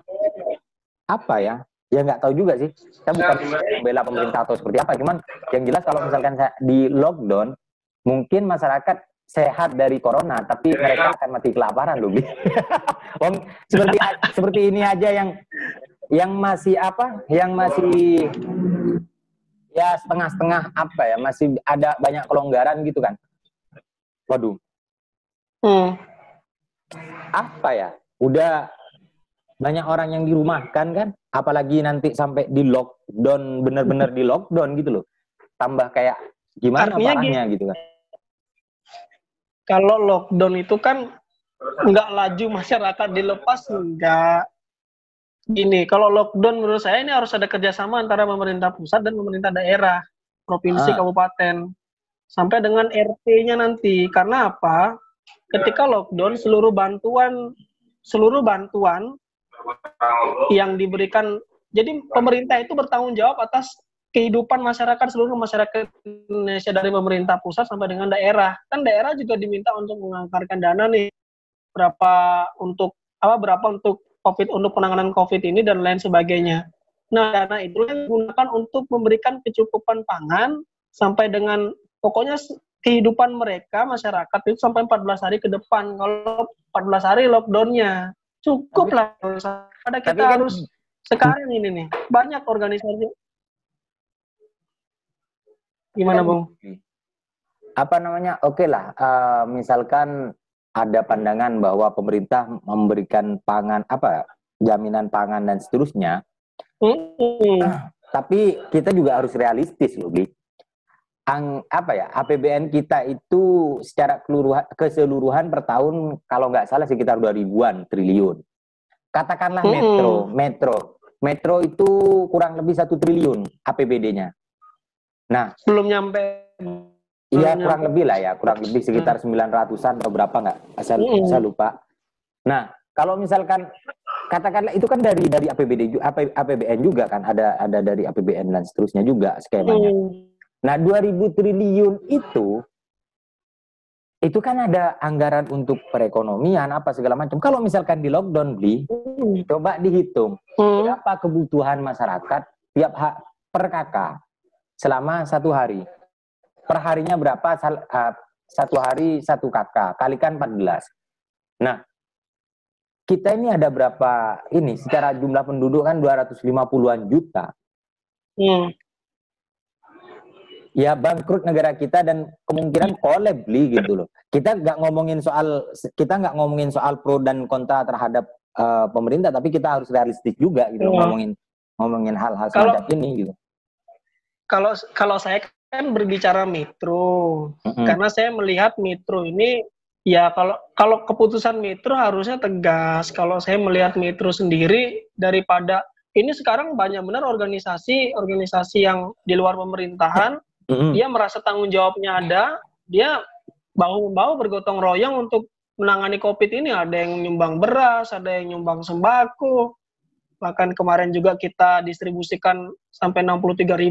apa ya nggak tahu juga sih. Saya bukan membela pemerintah atau seperti apa, cuman yang jelas kalau misalkan saya di lockdown, mungkin masyarakat sehat dari corona, tapi mereka akan mati kelaparan loh. seperti ini aja yang masih yang masih ya setengah-setengah masih ada banyak kelonggaran gitu kan. Waduh. Apa ya? Udah banyak orang yang dirumahkan kan, apalagi nanti sampai di lockdown, bener-bener di lockdown gitu loh. Tambah kayak gimana parahnya gitu kan. Kalau lockdown itu kan nggak laju masyarakat dilepas, nggak. Gini, kalau lockdown menurut saya ini harus ada kerjasama antara pemerintah pusat dan pemerintah daerah, provinsi, kabupaten, sampai dengan RT-nya nanti. Karena apa? Ketika lockdown, seluruh bantuan yang diberikan, jadi pemerintah itu bertanggung jawab atas kehidupan masyarakat, seluruh masyarakat Indonesia dari pemerintah pusat sampai dengan daerah. Kan daerah juga diminta untuk menganggarkan dana nih, berapa untuk COVID, untuk penanganan COVID ini dan lain sebagainya. Nah, dana itu yang digunakan untuk memberikan kecukupan pangan sampai dengan pokoknya kehidupan mereka masyarakat itu sampai 14 hari ke depan. Kalau 14 hari lockdown-nya cukup lah. Ada kita harus sekarang ini nih banyak organisasi. Gimana, Bung? Apa namanya? Oke lah, misalkan ada pandangan bahwa pemerintah memberikan pangan jaminan pangan dan seterusnya. Tapi kita juga harus realistis loh, Bi. APBN kita itu secara keseluruhan per tahun kalau nggak salah sekitar 2.000-an triliun. Katakanlah metro itu kurang lebih 1 triliun APBD-nya. Nah, belum nyampe. Iya, kurang lebih sekitar 900-an atau berapa nggak? Saya lupa. Nah, kalau misalkan katakanlah itu kan dari APBN juga kan, ada dari APBN dan seterusnya juga skemanya. Nah, 2.000 triliun itu kan ada anggaran untuk perekonomian apa segala macam. Kalau misalkan di lockdown, coba dihitung berapa kebutuhan masyarakat tiap per kakak selama 1 hari. Perharinya berapa? 1 hari 1 kakak, kalikan 14. Nah, kita ini ada berapa ini? Secara jumlah penduduk kan 250-an juta. Ya bangkrut negara kita dan kemungkinan kolab gitu loh. Kita nggak ngomongin soal pro dan kontra terhadap pemerintah, tapi kita harus realistis juga gitu loh, ngomongin hal-hal semacam ini gitu. Kalau saya kan berbicara metro, karena saya melihat metro ini ya kalau keputusan metro harusnya tegas. Kalau saya melihat metro sendiri, daripada ini sekarang banyak benar organisasi yang di luar pemerintahan, dia merasa tanggung jawabnya ada, dia bahu-bahu bergotong royong untuk menangani COVID ini. Ada yang nyumbang beras, ada yang nyumbang sembako, bahkan kemarin juga kita distribusikan sampai 63.000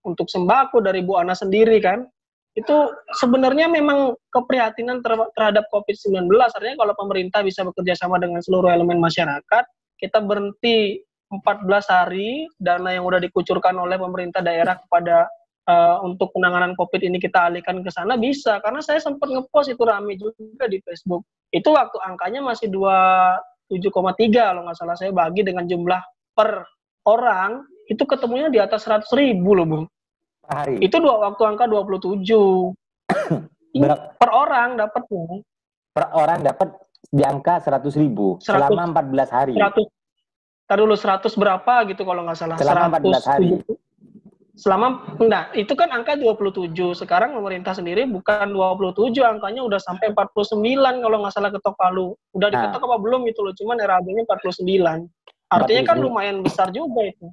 untuk sembako dari Bu Ana sendiri kan. Itu sebenarnya memang keprihatinan terhadap COVID-19. Artinya kalau pemerintah bisa bekerja sama dengan seluruh elemen masyarakat, kita berhenti 14 hari, dana yang udah dikucurkan oleh pemerintah daerah kepada untuk penanganan COVID ini kita alihkan ke sana, bisa. Karena saya sempat ngepost itu rame juga di Facebook. Itu waktu angkanya masih 27,3 kalau nggak salah, saya bagi dengan jumlah per orang, itu ketemunya di atas 100.000 loh, Bung. Hari. Itu waktu angka 27. Per orang dapat, Bung. Per orang dapat di angka 100.000 selama 14 hari. 100 berapa gitu kalau nggak salah. Selama 14 hari. Enggak, itu kan angka 27. Sekarang pemerintah sendiri bukan 27, angkanya udah sampai 49 kalau nggak salah ketok Palu. Udah Nah, diketok apa belum itu loh, cuman RAB-nya 49. Artinya kan 49, lumayan besar juga itu.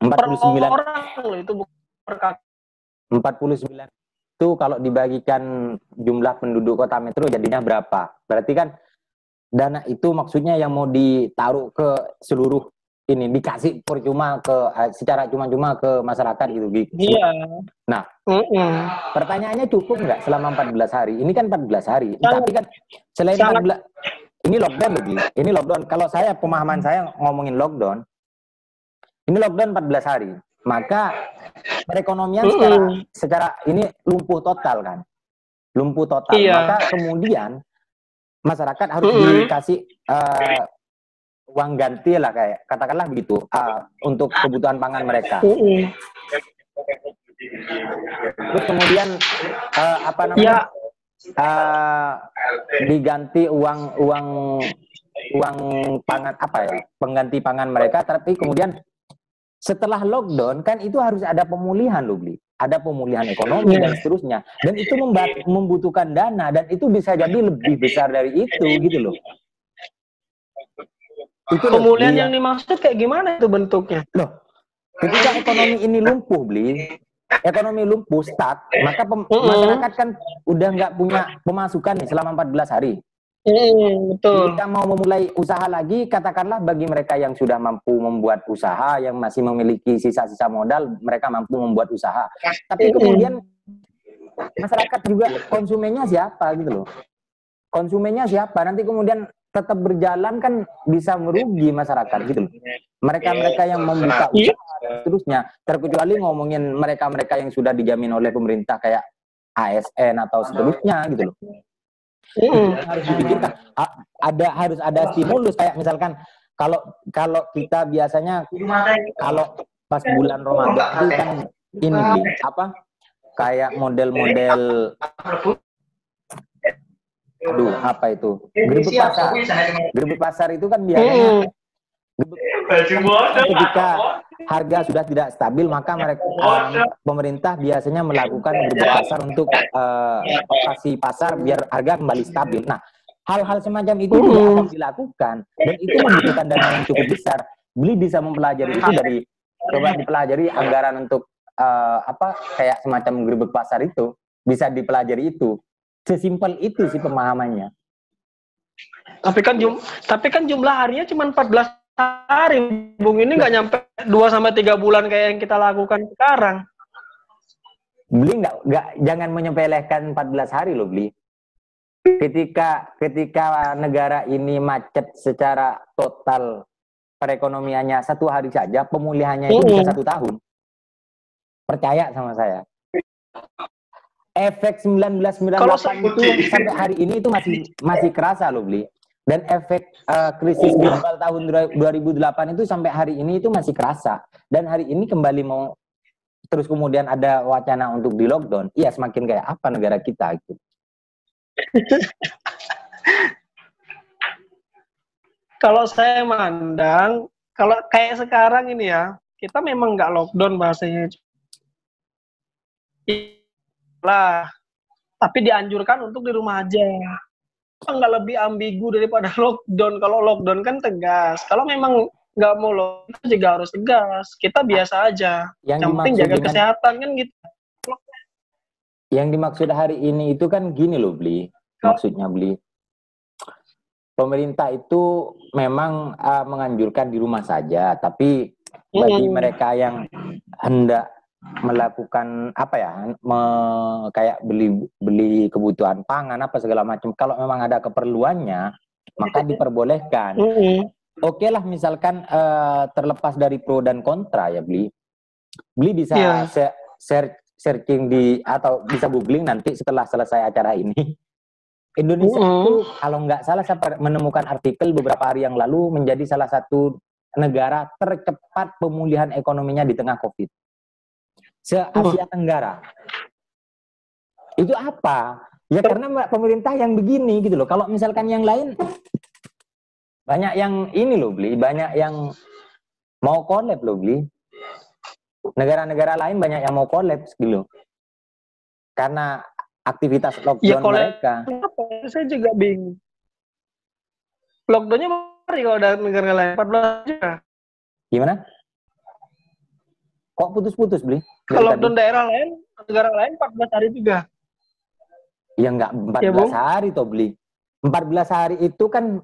Per 49, orang loh, itu bukan per kakak. 49 itu kalau dibagikan jumlah penduduk kota metro jadinya berapa? Berarti kan dana itu maksudnya yang mau ditaruh ke seluruh ini, dikasih percuma ke secara cuma-cuma ke masyarakat gitu. Iya. Nah, pertanyaannya cukup nggak selama 14 hari? Ini kan 14 hari. Tapi kan selain Sangat 14, ini lockdown lagi. Ini lockdown. Kalau saya, pemahaman saya ngomongin lockdown, ini lockdown 14 hari. Maka perekonomian secara ini lumpuh total kan. Lumpuh total. Iya. Maka kemudian masyarakat harus dikasih uang ganti lah, kayak katakanlah begitu, untuk kebutuhan pangan mereka. Terus kemudian apa namanya, diganti uang pangan, apa ya, pengganti pangan mereka. Tapi kemudian setelah lockdown kan itu harus ada pemulihan loh, Bli. Ada pemulihan ekonomi dan seterusnya. Dan itu membutuhkan dana, dan itu bisa jadi lebih besar dari itu gitu loh. Itu pemulihan yang dimaksud kayak gimana itu bentuknya? Loh, ketika ekonomi ini lumpuh, Bli, ekonomi lumpuh, stuck, maka masyarakat kan udah nggak punya pemasukan nih selama 14 hari. Betul. Ketika mau memulai usaha lagi, katakanlah bagi mereka yang sudah mampu membuat usaha, yang masih memiliki sisa-sisa modal, mereka mampu membuat usaha. Tapi kemudian masyarakat juga, konsumennya siapa gitu loh. Konsumennya siapa? Nanti kemudian tetap berjalan kan bisa merugi masyarakat gitu loh. Mereka-mereka yang membuka usaha dan seterusnya, terkecuali ngomongin mereka-mereka yang sudah dijamin oleh pemerintah kayak ASN atau seterusnya gitu loh. Harus dipikirkan, harus ada stimulus, kayak misalkan kalau kita biasanya kalau pas bulan Ramadan itu kan ini apa, kayak model-model, aduh apa itu, gerbek pasar itu kan biasanya ketika harga sudah tidak stabil, maka mereka pemerintah biasanya melakukan gerbek pasar untuk operasi pasar biar harga kembali stabil. Nah, hal-hal semacam itu juga akan dilakukan, dan itu membutuhkan dana yang cukup besar. Beli bisa mempelajari itu dari, coba dipelajari anggaran untuk apa, kayak semacam gerbek pasar itu bisa dipelajari itu. Sesimpel itu sih pemahamannya. Tapi kan jumlah harinya cuma 14 hari, Bung. Ini nggak nyampe 2-3 bulan kayak yang kita lakukan sekarang. Beli jangan menyepelekan 14 hari loh, Beli. Ketika negara ini macet secara total perekonomiannya 1 hari saja, pemulihannya itu bisa 1 tahun. Percaya sama saya. Efek 1998 itu sampai hari ini itu masih kerasa loh, Beli. Dan efek krisis global tahun 2008 itu sampai hari ini itu masih kerasa. Dan hari ini kembali mau terus kemudian ada wacana untuk di lockdown. Iya, semakin kayak apa negara kita gitu. Kalau saya mandang, kalau kayak sekarang ini ya, kita memang nggak lockdown bahasanya lah, tapi dianjurkan untuk di rumah aja. Nggak lebih ambigu daripada lockdown. Kalau lockdown kan tegas. Kalau memang nggak mau lockdown juga harus tegas. Kita biasa aja. Yang penting jaga kesehatan kan gitu. Yang dimaksud hari ini itu kan gini loh, Bli. Maksudnya, Bli, pemerintah itu memang menganjurkan di rumah saja, tapi bagi mereka yang hendak melakukan apa ya, kayak beli kebutuhan pangan apa segala macam, kalau memang ada keperluannya maka diperbolehkan. Oke lah, misalkan terlepas dari pro dan kontra ya, Bli bisa searching atau bisa googling nanti setelah selesai acara ini. Indonesia itu kalau nggak salah saya menemukan artikel beberapa hari yang lalu menjadi salah satu negara tercepat pemulihan ekonominya di tengah COVID se-Asia Tenggara. Itu apa? Ya karena pemerintah yang begini gitu loh. Kalau misalkan yang lain banyak yang ini loh, Bli, banyak yang mau collab loh, Bli. negara-negara lain banyak yang mau kolaps gitu. Karena aktivitas Ya lockdown kalau mereka. apa? Saya juga bingung. Lockdownnya hari kalau ada negara lain 14 juga. Gimana? Kok putus-putus, Bli? Dari Kalau tadi? lockdown daerah lain, negara lain 14 hari juga. Ya nggak Ya, 14 Bung? hari toh, Bli. 14 hari itu kan,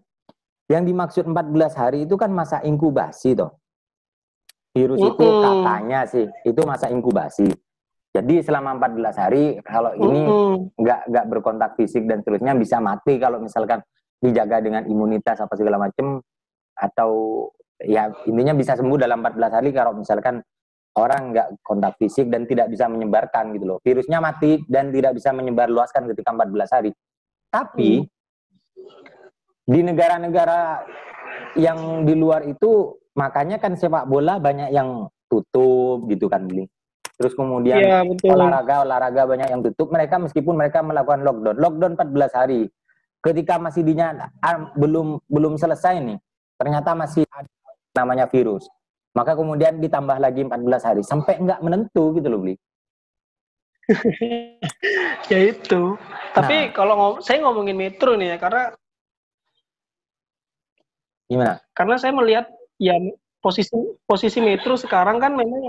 yang dimaksud 14 hari itu kan masa inkubasi toh. Virus itu katanya sih, itu masa inkubasi. Jadi selama 14 hari, kalau ini nggak berkontak fisik dan seterusnya bisa mati kalau misalkan dijaga dengan imunitas apa segala macam, atau ya intinya bisa sembuh dalam 14 hari kalau misalkan orang nggak kontak fisik dan tidak bisa menyebarkan gitu loh. Virusnya mati dan tidak bisa menyebar luaskan ketika 14 hari. Tapi di negara-negara yang di luar itu, makanya kan sepak bola banyak yang tutup gitu kan, Bli. Terus kemudian Iya, betul. olahraga banyak yang tutup. Mereka meskipun mereka melakukan lockdown 14 hari. Ketika masih belum selesai nih, ternyata masih ada namanya virus. Maka kemudian ditambah lagi 14 hari sampai nggak menentu gitu loh, Bli. Ya itu. Tapi Nah, kalau saya ngomongin Metro nih ya, gimana? karena saya melihat ya posisi posisi Metro sekarang kan memang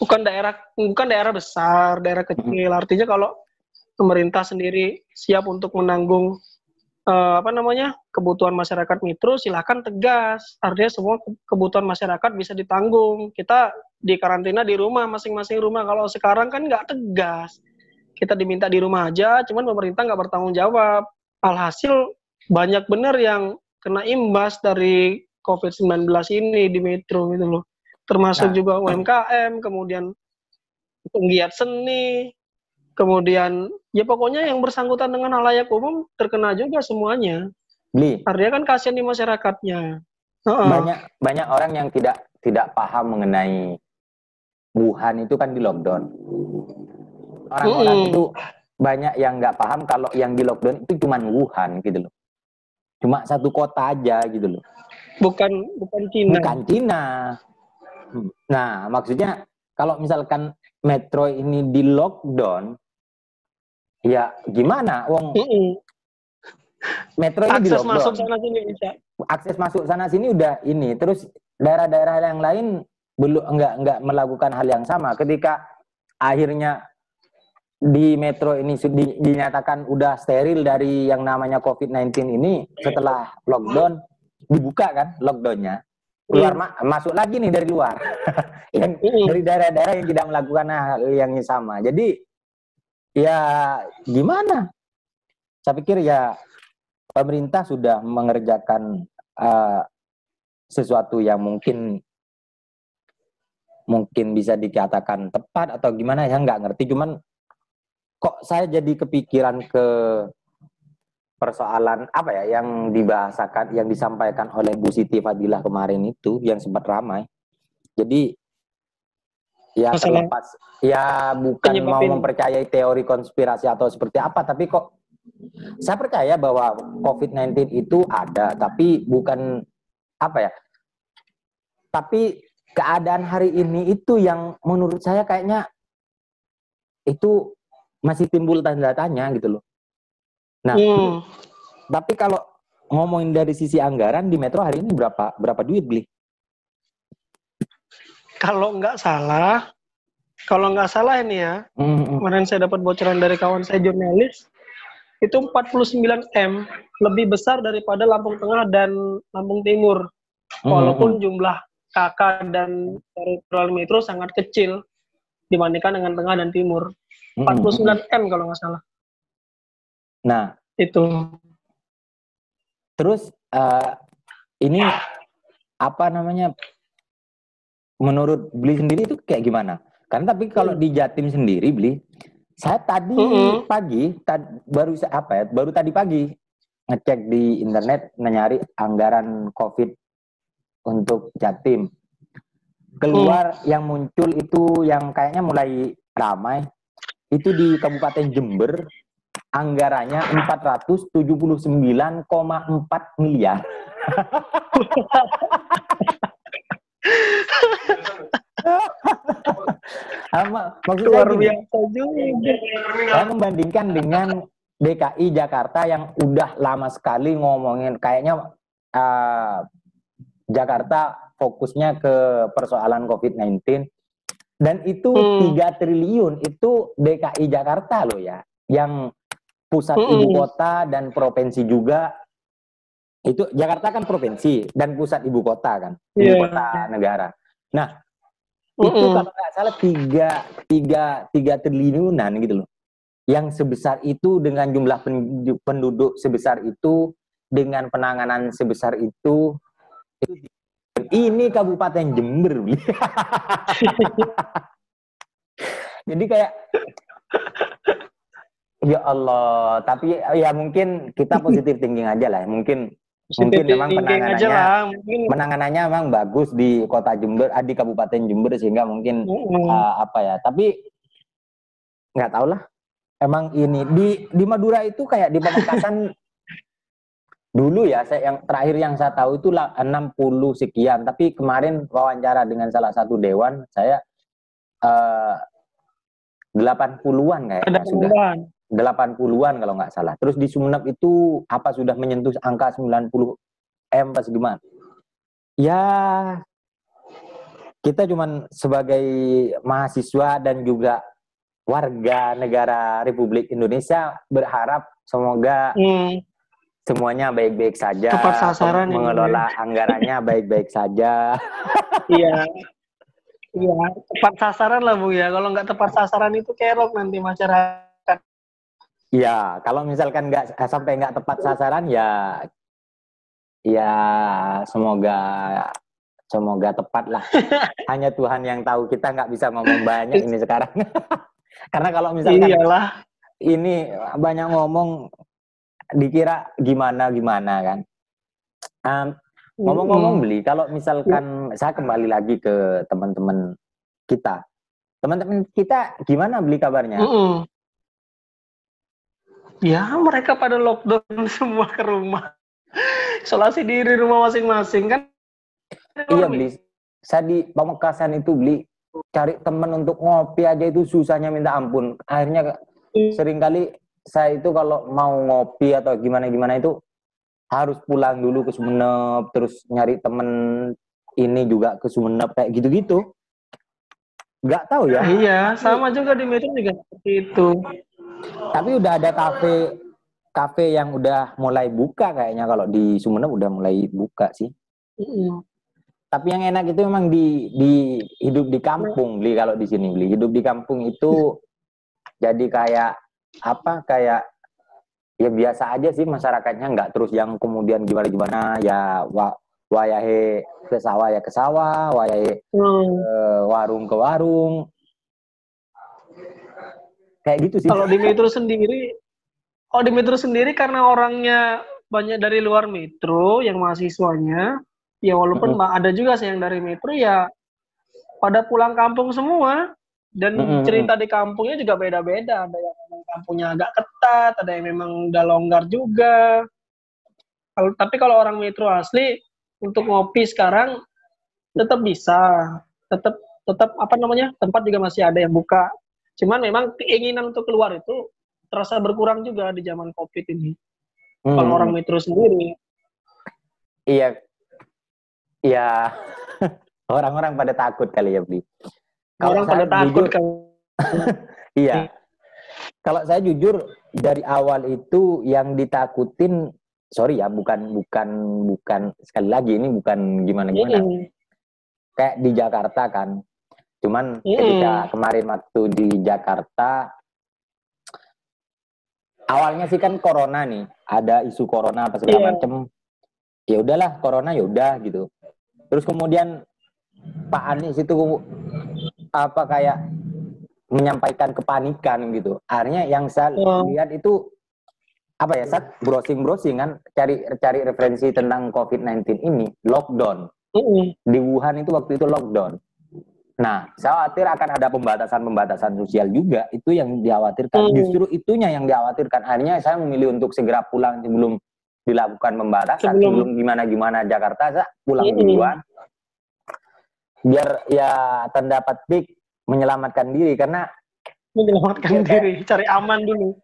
bukan daerah besar, daerah kecil. Artinya kalau pemerintah sendiri siap untuk menanggung kebutuhan masyarakat Metro, silahkan tegas. Artinya semua kebutuhan masyarakat bisa ditanggung. Kita di karantina di rumah, masing-masing rumah. Kalau sekarang kan nggak tegas. Kita diminta di rumah aja, cuman pemerintah nggak bertanggung jawab. Alhasil banyak benar yang kena imbas dari COVID-19 ini di Metro gitu loh. Termasuk Nah, juga UMKM, kemudian penggiat seni, kemudian ya pokoknya yang bersangkutan dengan halayak umum terkena juga semuanya. Bli, Artinya kan kasihan di masyarakatnya. banyak banyak orang yang tidak paham mengenai Wuhan itu kan di lockdown. Orang-orang itu banyak yang nggak paham kalau yang di lockdown itu cuma Wuhan gitu loh. Cuma satu kota aja gitu loh. Bukan Cina. Bukan Cina. Nah, maksudnya kalau misalkan metro ini di lockdown, ya gimana? Wong metro ini di Akses masuk lockdown. sana sini bisa. Akses masuk sana sini udah ini. Terus daerah-daerah yang lain belum nggak melakukan hal yang sama. Ketika akhirnya di metro ini dinyatakan udah steril dari yang namanya COVID-19 ini, setelah lockdown dibuka kan lockdownnya, keluar masuk lagi nih dari luar yang dari daerah-daerah yang tidak melakukan hal yang sama. Jadi ya gimana, saya pikir ya pemerintah sudah mengerjakan sesuatu yang mungkin bisa dikatakan tepat atau gimana, ya nggak ngerti. Cuman kok saya jadi kepikiran ke persoalan apa ya yang dibahasakan, yang disampaikan oleh Bu Siti Fadilah kemarin itu yang sempat ramai. Jadi ya Masalah terlepas, ya bukan mau penyebabin. mempercayai teori konspirasi atau seperti apa, tapi kok saya percaya bahwa COVID-19 itu ada, tapi bukan apa ya, tapi keadaan hari ini itu yang menurut saya kayaknya itu masih timbul tanda tanya gitu loh. Nah, tapi kalau ngomongin dari sisi anggaran di Metro hari ini berapa duit, Bli? Kalau nggak salah ini ya, kemarin saya dapat bocoran dari kawan saya jurnalis, itu 49 M, lebih besar daripada Lampung Tengah dan Lampung Timur. Walaupun jumlah KK dan teritorial Metro sangat kecil dibandingkan dengan Tengah dan Timur. 49 M kalau nggak salah. Nah, itu. Terus ini apa namanya? Menurut Bli sendiri itu kayak gimana? Karena tapi kalau di Jatim sendiri, Bli, saya tadi pagi baru tadi pagi ngecek di internet, nyari anggaran COVID untuk Jatim. Keluar yang muncul itu yang kayaknya mulai ramai itu di Kabupaten Jember, anggarannya 479,4 miliar. Maksud saya Luar gini, biasa juga. saya membandingkan dengan DKI Jakarta yang udah lama sekali ngomongin, kayaknya uh, Jakarta fokusnya ke persoalan COVID-19, dan itu Hmm. 3 triliun itu DKI Jakarta loh ya, yang pusat ibu Hmm. kota dan provinsi juga. Itu Jakarta kan provinsi dan pusat ibu kota kan, ibu Iya. kota negara. Nah, itu Hmm. kalau nggak salah tiga triliunan gitu loh. Yang sebesar itu, dengan jumlah penduduk sebesar itu, dengan penanganan sebesar itu ini Kabupaten Jember. Jadi kayak ya Allah, tapi ya mungkin kita positif thinking aja lah. Mungkin Positive memang thinking aja lah. Mungkin. penanganannya memang bagus di kota Jember, di Kabupaten Jember, sehingga mungkin Hmm. apa ya. Tapi nggak tahu lah. Emang ini di Madura itu kayak di Pamekasan dulu ya, yang terakhir yang saya tahu itu 60 sekian. Tapi kemarin wawancara dengan salah satu dewan, saya 80-an Ada kayaknya sudah. penambahan. 80-an kalau nggak salah. Terus di Sumeneb itu apa sudah menyentuh angka 90 M pas gimana? Ya, kita cuman sebagai mahasiswa dan juga warga negara Republik Indonesia berharap semoga Hmm. semuanya baik-baik saja, Tepat sasaran ya, Bung, ya. mengelola anggarannya baik-baik saja. Iya. Iya, tepat sasaran lah Bu ya. Kalau nggak tepat sasaran itu kerok nanti masyarakat. Ya, kalau misalkan nggak sampai nggak tepat sasaran, ya semoga tepat lah. Hanya Tuhan yang tahu, kita nggak bisa ngomong banyak ini sekarang. Karena kalau misalkan Iyalah. ini banyak ngomong, dikira gimana kan. Ngomong-ngomong beli, kalau misalkan saya kembali lagi ke teman-teman kita. Teman-teman kita gimana beli kabarnya? Ya, mereka pada lockdown semua ke rumah. Isolasi diri rumah masing-masing kan. Iya beli. Saya di Pamekasan itu beli, cari teman untuk ngopi aja itu susahnya minta ampun. Akhirnya seringkali saya itu kalau mau ngopi atau gimana-gimana itu harus pulang dulu ke Sumeneb, terus nyari temen ini juga ke Sumeneb, kayak gitu-gitu. Nggak tahu ya. Iya, sama juga di Medan juga seperti itu. Tapi udah ada kafe yang udah mulai buka kayaknya, kalau di Sumeneb udah mulai buka sih. Tapi yang enak itu memang di hidup di kampung beli. Kalau di sini beli hidup di kampung itu jadi kayak apa, kayak ya biasa aja sih masyarakatnya, nggak terus yang kemudian gimana-gimana ya, wayahe ke sawah ya ke sawah, wayahe warung ke warung, kayak gitu sih. Kalau di Metro sendiri karena orangnya banyak dari luar Metro yang mahasiswanya, ya walaupun ada juga sih yang dari Metro, ya pada pulang kampung semua. Dan cerita di kampungnya juga beda-beda. Ada yang memang kampungnya agak ketat, ada yang memang udah longgar juga. Tapi kalau orang Metro asli untuk ngopi sekarang tetap bisa, tetap apa namanya, tempat juga masih ada yang buka. Cuman memang keinginan untuk keluar itu terasa berkurang juga di zaman COVID ini. Kalau orang Metro sendiri. Iya, iya. Orang-orang pada takut kali ya beli. Kalau Orang saya pada takut jujur, kan. iya. Kalau saya jujur dari awal itu yang ditakutin, sorry ya, bukan sekali lagi ini bukan gimana-gimana. Kayak di Jakarta kan. Cuman ketika kemarin waktu di Jakarta, awalnya sih kan corona nih, ada isu corona apa segala macem. Ya udahlah, corona ya udah gitu. Terus kemudian Pak Anies itu apa kayak menyampaikan kepanikan gitu. Akhirnya yang saya lihat itu apa ya, saat browsing kan, cari referensi tentang COVID-19 ini, lockdown. Di Wuhan itu waktu itu lockdown. Nah, saya khawatir akan ada pembatasan sosial juga, itu yang dikhawatirkan. Justru itunya yang dikhawatirkan. Akhirnya saya memilih untuk segera pulang sebelum dilakukan pembatasan, sebelum gimana-gimana Jakarta, saya pulang duluan. biar ya tanda petik menyelamatkan diri, karena Menyelamatkan diri, cari aman dulu.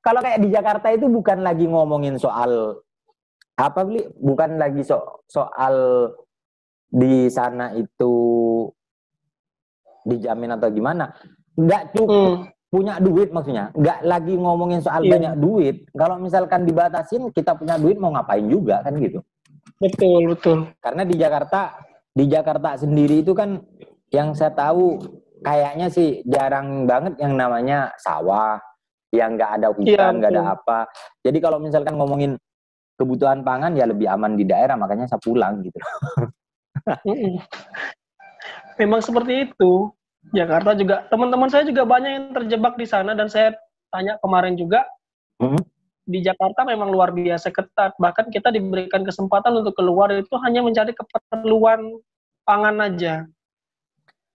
kalau kayak di Jakarta itu bukan lagi ngomongin soal apa beli, bukan lagi soal di sana itu dijamin atau gimana, nggak cukup punya duit, maksudnya nggak lagi ngomongin soal banyak duit. Kalau misalkan dibatasin kita punya duit mau ngapain juga kan gitu. Betul. Karena di Jakarta sendiri itu kan yang saya tahu kayaknya sih jarang banget yang namanya sawah, yang nggak ada hutan, nggak ada apa. Jadi kalau misalkan ngomongin kebutuhan pangan ya lebih aman di daerah, makanya saya pulang gitu. Memang seperti itu. Jakarta juga, teman-teman saya juga banyak yang terjebak di sana, dan saya tanya kemarin juga, di Jakarta memang luar biasa ketat. Bahkan kita diberikan kesempatan untuk keluar itu hanya mencari keperluan pangan aja.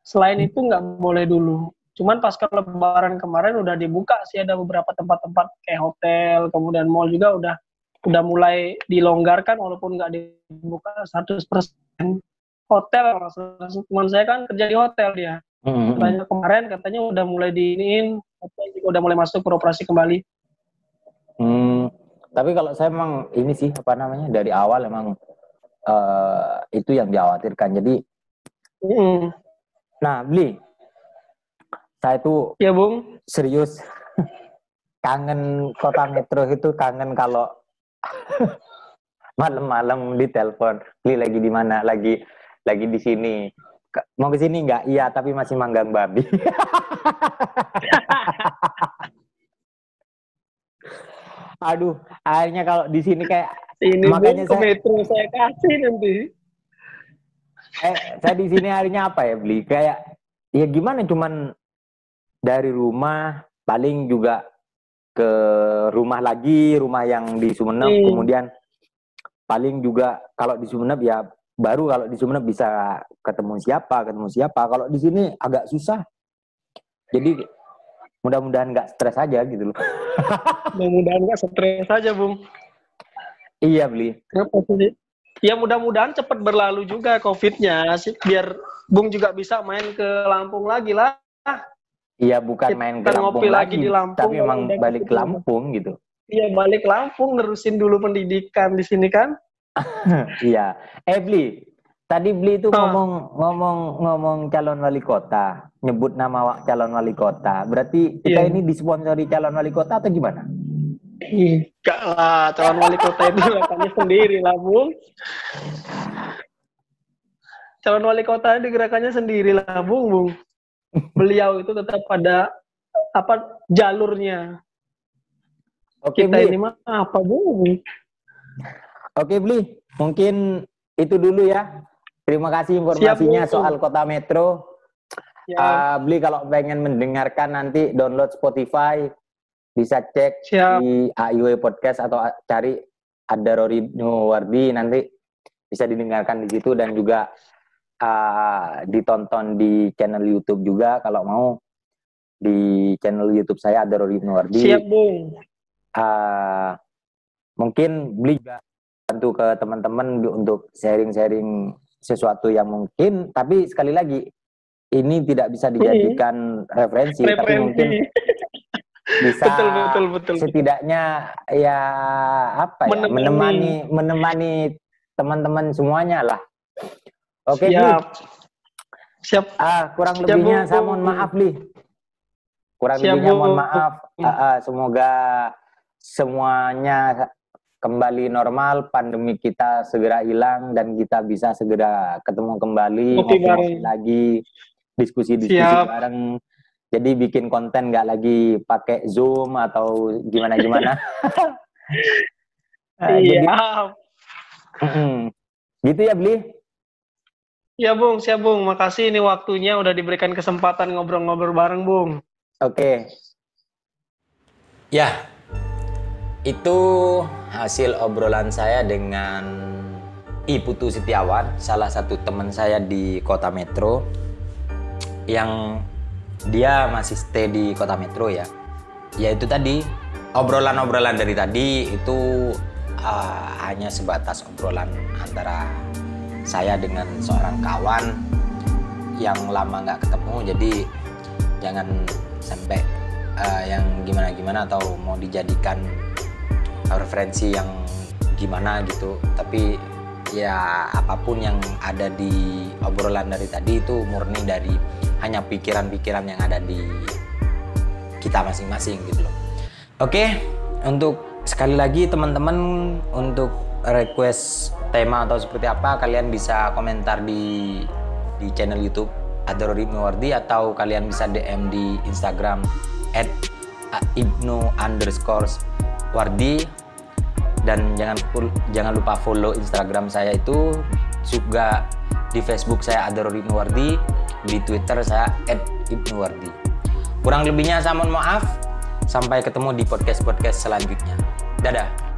Selain itu nggak boleh dulu. Cuman pasca Lebaran kemarin udah dibuka sih, ada beberapa tempat-tempat kayak hotel, kemudian mall juga udah mulai dilonggarkan walaupun nggak dibuka 100%. Hotel, teman saya kan kerja di hotel dia. Katanya kemarin katanya udah mulai diiniin, hotel juga udah mulai masuk beroperasi kembali. Tapi kalau saya emang ini sih apa namanya, dari awal emang itu yang dikhawatirkan. Jadi, nah Bli, saya tuh ya Bung, serius kangen kota metro itu, kangen kalau malam-malam ditelepon, Bli lagi di mana, lagi di sini, mau ke sini nggak? Iya, tapi masih manggang babi. Aduh, akhirnya kalau di sini kayak ini makanya ke metro saya kasih nanti. Saya di sini akhirnya apa ya, Bli? Kayak ya gimana, cuman dari rumah paling juga ke rumah lagi, rumah yang di Sumeneb, kemudian paling juga kalau di Sumeneb ya baru kalau di Sumeneb bisa ketemu siapa. Kalau di sini agak susah. Jadi mudah-mudahan nggak stres aja gitu loh. Mudah-mudahan nggak stres aja, Bung. Iya, Bli. Ya mudah-mudahan cepat berlalu juga COVID-nya, biar Bung juga bisa main ke Lampung lagi lah. Iya, bukan main ke Lampung lagi, di Lampung, tapi memang balik ke Lampung gitu. Iya, balik Lampung, nerusin dulu pendidikan di sini kan. Iya. Bli, tadi Bli itu ngomong calon wali kota, nyebut nama calon wali kota. Berarti kita ini disponsori calon wali kota atau gimana? Enggak lah, calon wali kota itu gerakannya sendiri lah, Bung. Calon wali kota itu gerakannya sendiri lah, Bung. Beliau itu tetap pada jalurnya. Oke, kita Bli. Ini mah apa, Bung? Oke, Bli. Mungkin itu dulu ya. Terima kasih informasinya soal kota metro. Bli kalau pengen mendengarkan nanti download Spotify, bisa cek di AIW Podcast atau cari Ad-Darori Nuwardi, nanti bisa didengarkan di situ, dan juga ditonton di channel YouTube juga kalau mau, di channel YouTube saya Ad-Darori Nuwardi. Siap, Bung. Mungkin Bli juga bantu ke teman-teman untuk sharing-sharing sesuatu yang mungkin, tapi sekali lagi ini tidak bisa dijadikan referensi, tapi mungkin bisa betul. Setidaknya ya apa ya, menemani teman-teman semuanya lah. Oke, siap. Kurang lebihnya saya mohon maaf, Bli. Mohon maaf. Semoga semuanya kembali normal, pandemi kita segera hilang, dan kita bisa segera ketemu kembali, ngopi-ngopi lagi, diskusi-diskusi bareng. Jadi bikin konten nggak lagi pakai Zoom atau gimana-gimana. Iya. Gitu ya, Bli? Ya, Bung. Siap, Bung. Makasih ini waktunya udah diberikan kesempatan ngobrol-ngobrol bareng, Bung. Oke. Ya, itu hasil obrolan saya dengan Putu Setiawan, salah satu teman saya di Kota Metro, yang dia masih stay di Kota Metro ya. Ya itu tadi, obrolan-obrolan dari tadi itu hanya sebatas obrolan antara saya dengan seorang kawan yang lama nggak ketemu, jadi jangan sampai yang gimana-gimana atau mau dijadikan referensi yang gimana gitu. Tapi ya apapun yang ada di obrolan dari tadi itu murni dari hanya pikiran-pikiran yang ada di kita masing-masing gitu loh. Oke, untuk sekali lagi teman-teman, untuk request tema atau seperti apa, kalian bisa komentar di channel YouTube Adrori Ibnu Wardi, atau kalian bisa DM di Instagram @ibnu_wardi. Dan jangan lupa follow Instagram saya itu, juga di Facebook saya Adrori Ibnu Wardi, di Twitter saya @ibnuwardi. Kurang lebihnya saya mohon maaf. Sampai ketemu di podcast selanjutnya. Dadah.